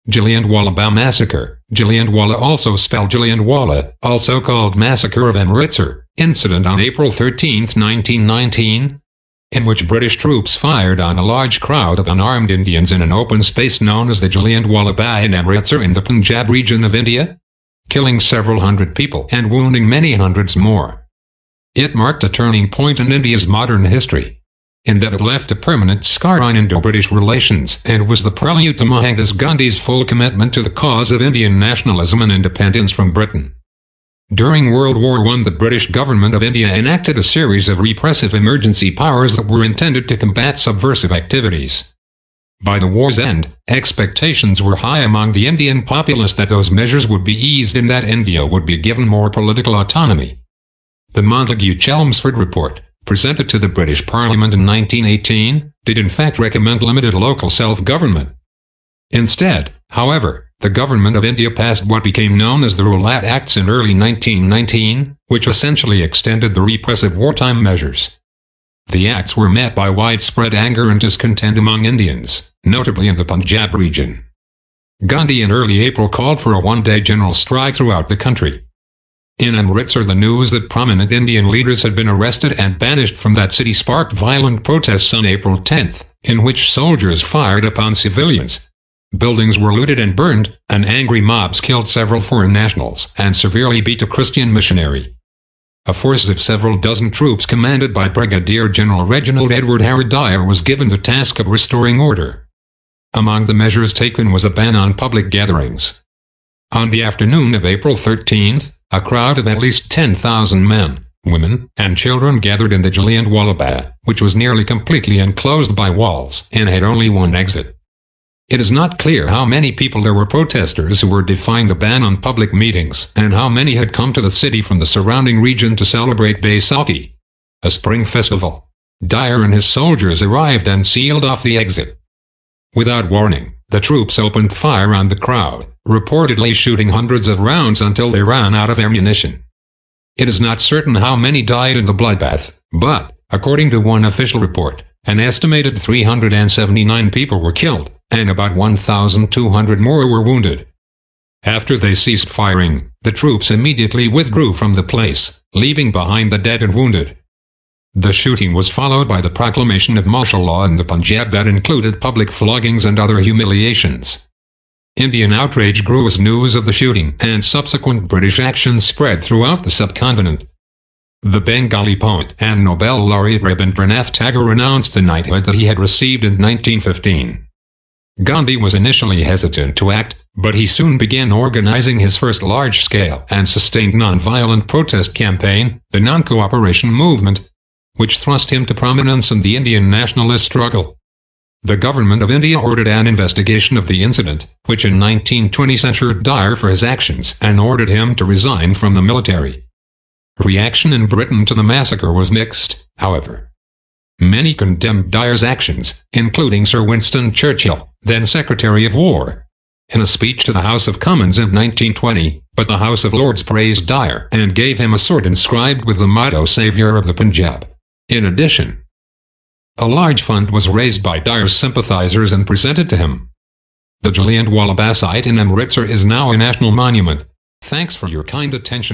Jallianwala Bagh Massacre. Jallianwala, also spelled Jallianwala, also called Massacre of Amritsar, incident on April 13, 1919, in which British troops fired on a large crowd of unarmed Indians in an open space known as the Jallianwala Bagh in Amritsar in the Punjab region of India, killing several hundred people and wounding many hundreds more. It marked a turning point in India's modern history, in that it left a permanent scar on Indo-British relations and was the prelude to Mahatma Gandhi's full commitment to the cause of Indian nationalism and independence from Britain. During World War I, the British government of India enacted a series of repressive emergency powers that were intended to combat subversive activities. By the war's end, expectations were high among the Indian populace that those measures would be eased and that India would be given more political autonomy. The Montagu-Chelmsford Report, presented to the British Parliament in 1918, did in fact recommend limited local self-government. Instead, however, the government of India passed what became known as the Rowlatt Acts in early 1919, which essentially extended the repressive wartime measures. The acts were met by widespread anger and discontent among Indians, notably in the Punjab region. Gandhi in early April called for a one-day general strike throughout the country. In Amritsar, the news that prominent Indian leaders had been arrested and banished from that city sparked violent protests on April 10, in which soldiers fired upon civilians. Buildings were looted and burned, and angry mobs killed several foreign nationals and severely beat a Christian missionary. A force of several dozen troops commanded by Brigadier General Reginald Edward Howard Dyer was given the task of restoring order. Among the measures taken was a ban on public gatherings. On the afternoon of April 13th, a crowd of at least 10,000 men, women, and children gathered in the Jallianwala Bagh, which was nearly completely enclosed by walls and had only one exit. It is not clear how many people there were protesters who were defying the ban on public meetings, and how many had come to the city from the surrounding region to celebrate Baisakhi, a spring festival. Dyer and his soldiers arrived and sealed off the exit. Without warning, the troops opened fire on the crowd, reportedly shooting hundreds of rounds until they ran out of ammunition. It is not certain how many died in the bloodbath, but, according to one official report, an estimated 379 people were killed, and about 1,200 more were wounded. After they ceased firing, the troops immediately withdrew from the place, leaving behind the dead and wounded. The shooting was followed by the proclamation of martial law in the Punjab that included public floggings and other humiliations. Indian outrage grew as news of the shooting and subsequent British action spread throughout the subcontinent. The Bengali poet and Nobel laureate Rabindranath Tagore announced the knighthood that he had received in 1915. Gandhi was initially hesitant to act, but he soon began organizing his first large-scale and sustained non-violent protest campaign, the Non-Cooperation Movement, which thrust him to prominence in the Indian nationalist struggle. The government of India ordered an investigation of the incident, which in 1920 censured Dyer for his actions and ordered him to resign from the military. Reaction in Britain to the massacre was mixed, however. Many condemned Dyer's actions, including Sir Winston Churchill, then Secretary of War, in a speech to the House of Commons in 1920, but the House of Lords praised Dyer and gave him a sword inscribed with the motto "Saviour of the Punjab." In addition, a large fund was raised by Dyer's sympathizers and presented to him. The Jallianwala Bagh site in Amritsar is now a national monument. Thanks for your kind attention.